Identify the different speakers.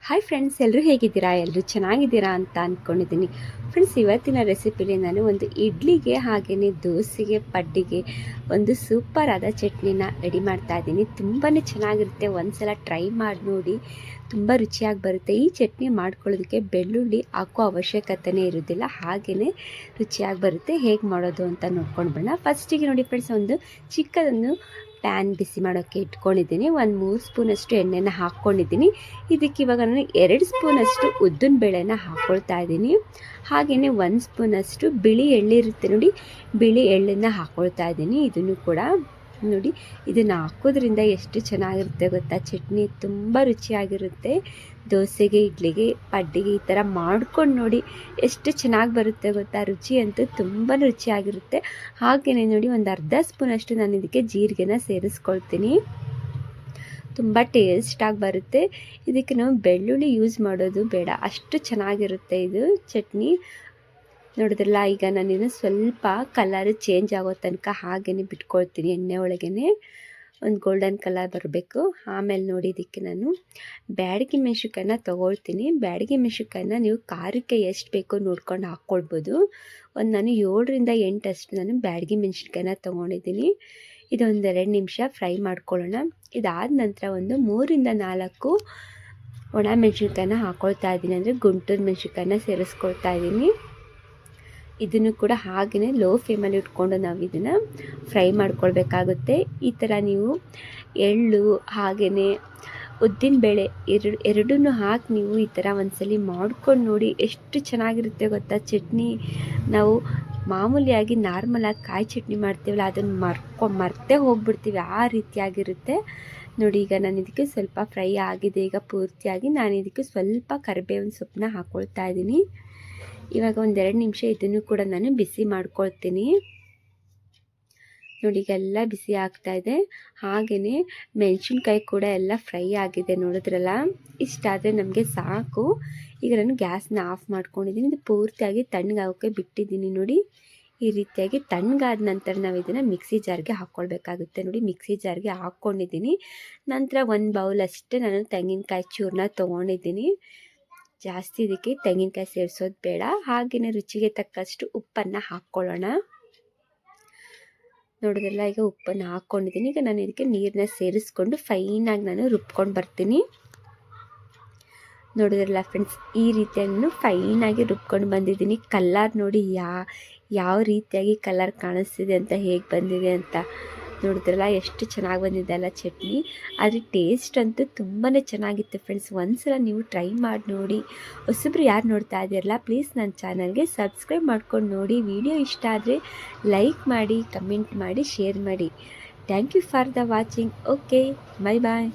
Speaker 1: Hi friends, ಎಲ್ಲರೂ ಹೇಗಿದ್ದೀರಾ? ಎಲ್ಲರೂ ಚೆನ್ನಾಗಿದ್ದೀರಾ ಅಂತ ಅಂದ್ಕೊಂಡಿದ್ದೀನಿ. ಫ್ರೆಂಡ್ಸ್, ಇವತ್ತಿನ ರೆಸಿಪಿಲಿ ನಾನು ಒಂದು ಇಡ್ಲಿಗೆ ಹಾಗೆಯೇ ದೋಸೆಗೆ ಪಡ್ಡಿಗೆ ಒಂದು ಸೂಪರ್ ಆದ ಚಟ್ನಿನ ರೆಡಿ ಮಾಡ್ತಾ ಇದ್ದೀನಿ. ತುಂಬಾ ಚೆನ್ನಾಗಿರುತ್ತೆ. ಒಂದು ಸಲ ಟ್ರೈ ಮಾಡಿ ನೋಡಿ, ತುಂಬ ರುಚಿಯಾಗಿ ಬರುತ್ತೆ. ಈ ಚಟ್ನಿ ಮಾಡ್ಕೊಳ್ಳೋದಕ್ಕೆ ಬೆಳ್ಳುಳ್ಳಿ ಹಾಕೋ ಅವಶ್ಯಕತೆಯೇ ಇರೋದಿಲ್ಲ, ಹಾಗೆಯೇ ರುಚಿಯಾಗಿ ಬರುತ್ತೆ. ಹೇಗೆ ಮಾಡೋದು ಅಂತ ನೋಡ್ಕೊಂಡು ಬರೋಣ. ಫಸ್ಟಿಗೆ ನೋಡಿ ಫ್ರೆಂಡ್ಸ್, ಒಂದು ಚಿಕ್ಕದೊಂದು ಪ್ಯಾನ್ ಬಿಸಿ ಮಾಡೋಕ್ಕೆ ಇಟ್ಕೊಂಡಿದ್ದೀನಿ. ಒಂದು 3 ಸ್ಪೂನಷ್ಟು ಎಣ್ಣೆನ ಹಾಕ್ಕೊಂಡಿದ್ದೀನಿ. ಇದಕ್ಕೆ ಇವಾಗ ನಾನು 2 ಸ್ಪೂನಷ್ಟು ಉದ್ದಿನ ಬೇಳೆನ ಹಾಕ್ಕೊಳ್ತಾ ಇದ್ದೀನಿ. ಹಾಗೆಯೇ 1 ಸ್ಪೂನಷ್ಟು ಬಿಳಿ ಎಳ್ಳಿರುತ್ತೆ ನೋಡಿ, ಬಿಳಿ ಎಳ್ಳನ್ನು ಹಾಕ್ಕೊಳ್ತಾ ಇದ್ದೀನಿ. ಇದನ್ನು ಕೂಡ ನೋಡಿ, ಇದನ್ನು ಹಾಕೋದ್ರಿಂದ ಎಷ್ಟು ಚೆನ್ನಾಗಿರುತ್ತೆ ಗೊತ್ತಾ? ಚಟ್ನಿ ತುಂಬ ರುಚಿಯಾಗಿರುತ್ತೆ. ದೋಸೆಗೆ, ಇಡ್ಲಿಗೆ, ಪಡ್ಡಿಗೆ ಈ ಥರ ಮಾಡ್ಕೊಂಡು ನೋಡಿ, ಎಷ್ಟು ಚೆನ್ನಾಗಿ ಬರುತ್ತೆ ಗೊತ್ತಾ? ರುಚಿ ಅಂತೂ ತುಂಬ ರುಚಿಯಾಗಿರುತ್ತೆ. ಹಾಗೆಯೇ ನೋಡಿ, ಒಂದು ಅರ್ಧ ಸ್ಪೂನಷ್ಟು ನಾನು ಇದಕ್ಕೆ ಜೀರಿಗೆನ ಸೇರಿಸ್ಕೊಳ್ತೀನಿ. ತುಂಬ ಟೇಸ್ಟಾಗಿ ಬರುತ್ತೆ. ಇದಕ್ಕೆ ನಾವು ಬೆಳ್ಳುಳ್ಳಿ ಯೂಸ್ ಮಾಡೋದು ಬೇಡ, ಅಷ್ಟು ಚೆನ್ನಾಗಿರುತ್ತೆ ಇದು ಚಟ್ನಿ. ನೋಡಿದ್ರಲ್ಲ, ಈಗ ನಾನಿನ್ನು ಸ್ವಲ್ಪ ಕಲರ್ ಚೇಂಜ್ ಆಗೋ ತನಕ ಹಾಗೆಯೇ ಬಿಟ್ಕೊಳ್ತೀನಿ. ಎಣ್ಣೆ ಒಳಗೇ ಒಂದು ಗೋಲ್ಡನ್ ಕಲರ್ ಬರಬೇಕು. ಆಮೇಲೆ ನೋಡಿ, ಇದಕ್ಕೆ ನಾನು ಬ್ಯಾಡಗಿ ಮೆಣಸಿನ್ಕಾಯಿನ ತೊಗೊಳ್ತೀನಿ. ಬ್ಯಾಡಗಿ ಮೆಣಸಿನ್ಕಾಯಿನ ನೀವು ಖಾರಕ್ಕೆ ಎಷ್ಟು ಬೇಕೋ ನೋಡ್ಕೊಂಡು ಹಾಕ್ಕೊಳ್ಬೋದು. ನಾನು 7ರಿಂದ 8 ಅಷ್ಟು ನಾನು ಬ್ಯಾಡಗಿ ಮೆಣಸಿನ್ಕಾಯಿನ ತೊಗೊಂಡಿದ್ದೀನಿ. ಇದೊಂದು 2 ನಿಮಿಷ ಫ್ರೈ ಮಾಡ್ಕೊಳ್ಳೋಣ. ಇದಾದ ನಂತರ ಒಂದು 3ರಿಂದ 4 ಒಣ ಮೆಣಸಿನ್ಕಾಯಿನ ಹಾಕ್ಕೊಳ್ತಾ ಇದ್ದೀನಿ, ಅಂದರೆ ಗುಂಟೂರು ಮೆಣಸಿನ್ಕಾಯಿನ ಸೇರಿಸ್ಕೊಳ್ತಾ ಇದ್ದೀನಿ. ಇದನ್ನು ಕೂಡ ಹಾಗೆಯೇ ಲೋ ಫ್ಲೇಮಲ್ಲಿ ಇಟ್ಕೊಂಡು ನಾವು ಇದನ್ನು ಫ್ರೈ ಮಾಡ್ಕೊಳ್ಬೇಕಾಗುತ್ತೆ. ಈ ಥರ ನೀವು ಎಳ್ಳು ಹಾಗೆಯೇ ಉದ್ದಿನಬೇಳೆ ಎರಡನ್ನೂ ಹಾಕಿ ನೀವು ಈ ಥರ ಒಂದ್ಸಲಿ ಮಾಡ್ಕೊಂಡು ನೋಡಿ, ಎಷ್ಟು ಚೆನ್ನಾಗಿರುತ್ತೆ ಗೊತ್ತಾ? ಚಟ್ನಿ ನಾವು ಮಾಮೂಲಿಯಾಗಿ ನಾರ್ಮಲಾಗಿ ಕಾಯಿ ಚಟ್ನಿ ಮಾಡ್ತೀವಲ್ಲ, ಅದನ್ನು ಮರ್ತೇ ಹೋಗ್ಬಿಡ್ತೀವಿ, ಆ ರೀತಿಯಾಗಿರುತ್ತೆ ನೋಡಿ. ಈಗ ನಾನು ಇದಕ್ಕೆ ಸ್ವಲ್ಪ ಫ್ರೈ ಆಗಿದೆ. ಈಗ ಪೂರ್ತಿಯಾಗಿ ನಾನು ಇದಕ್ಕೆ ಸ್ವಲ್ಪ ಕರಿಬೇವಿನ ಸೊಪ್ಪನ್ನ ಹಾಕ್ಕೊಳ್ತಾ ಇದ್ದೀನಿ. ಇವಾಗ 1-2 ನಿಮಿಷ ಇದನ್ನು ಕೂಡ ನಾನು ಬಿಸಿ ಮಾಡ್ಕೊಳ್ತೀನಿ ನೋಡಿ. ಈಗೆಲ್ಲ ಬಿಸಿ ಆಗ್ತಾಯಿದೆ. ಹಾಗೆಯೇ ಮೆಣಸಿನ್ಕಾಯಿ ಕೂಡ ಎಲ್ಲ ಫ್ರೈ ಆಗಿದೆ, ನೋಡಿದ್ರಲ್ಲ. ಇಷ್ಟಾದರೆ ನಮಗೆ ಸಾಕು. ಈಗ ನಾನು ಗ್ಯಾಸ್ನ ಆಫ್ ಮಾಡ್ಕೊಂಡಿದ್ದೀನಿ. ಇದು ಪೂರ್ತಿಯಾಗಿ ತಣ್ಣಗಾಗೋಕ್ಕೆ ಬಿಟ್ಟಿದ್ದೀನಿ ನೋಡಿ. ಈ ರೀತಿಯಾಗಿ ತಣ್ಣಗಾದ ನಂತರ ನಾವು ಇದನ್ನು ಮಿಕ್ಸಿ ಜಾರ್ಗೆ ಹಾಕ್ಕೊಳ್ಬೇಕಾಗುತ್ತೆ ನೋಡಿ. ಮಿಕ್ಸಿ ಜಾರ್ಗೆ ಹಾಕ್ಕೊಂಡಿದ್ದೀನಿ. ನಂತರ 1 ಬೌಲ್ ಅಷ್ಟೇ ನಾನು ತೆಂಗಿನಕಾಯಿ ಚೂರನ್ನ ತೊಗೊಂಡಿದ್ದೀನಿ. ಜಾಸ್ತಿ ಇದಕ್ಕೆ ತೆಂಗಿನಕಾಯಿ ಸೇರಿಸೋದು ಬೇಡ. ಹಾಗೆಯೇ ರುಚಿಗೆ ತಕ್ಕಷ್ಟು ಉಪ್ಪನ್ನು ಹಾಕ್ಕೊಳ್ಳೋಣ. ನೋಡೋದಲ್ಲ, ಈಗ ಉಪ್ಪನ್ನು ಹಾಕ್ಕೊಂಡಿದ್ದೀನಿ. ಈಗ ನಾನು ಇದಕ್ಕೆ ನೀರನ್ನ ಸೇರಿಸ್ಕೊಂಡು ಫೈನಾಗಿ ನಾನು ರುಬ್ಕೊಂಡು ಬರ್ತೀನಿ. ನೋಡಿದ್ರಲ್ಲ ಫ್ರೆಂಡ್ಸ್, ಈ ರೀತಿಯಾಗಿ ನಾನು ಫೈನಾಗಿ ರುಬ್ಕೊಂಡು ಬಂದಿದ್ದೀನಿ. ಕಲರ್ ನೋಡಿ, ಯಾವ ರೀತಿಯಾಗಿ ಕಲರ್ ಕಾಣಿಸ್ತಿದೆ ಅಂತ, ಹೇಗೆ ಬಂದಿದೆ ಅಂತ ನೋಡಿದ್ರಲ್ಲ, ಎಷ್ಟು ಚೆನ್ನಾಗಿ ಬಂದಿದೆ ಅಲ್ಲ ಚಟ್ನಿ. ಆದರೆ ಟೇಸ್ಟ್ ಅಂತೂ ತುಂಬಾ ಚೆನ್ನಾಗಿತ್ತು ಫ್ರೆಂಡ್ಸ್. ಒಂದ್ಸಲ ನೀವು ಟ್ರೈ ಮಾಡಿ ನೋಡಿ. ಹೊಸಬ್ರು ಯಾರು ನೋಡ್ತಾ ಇದ್ದೀರಲ್ಲ, ಪ್ಲೀಸ್ ನನ್ನ ಚಾನಲ್ಗೆ ಸಬ್ಸ್ಕ್ರೈಬ್ ಮಾಡ್ಕೊಂಡು ನೋಡಿ. ವಿಡಿಯೋ ಇಷ್ಟ ಆದರೆ ಲೈಕ್ ಮಾಡಿ, ಕಮೆಂಟ್ ಮಾಡಿ, ಶೇರ್ ಮಾಡಿ. Thank you for the watching. Okay, bye bye.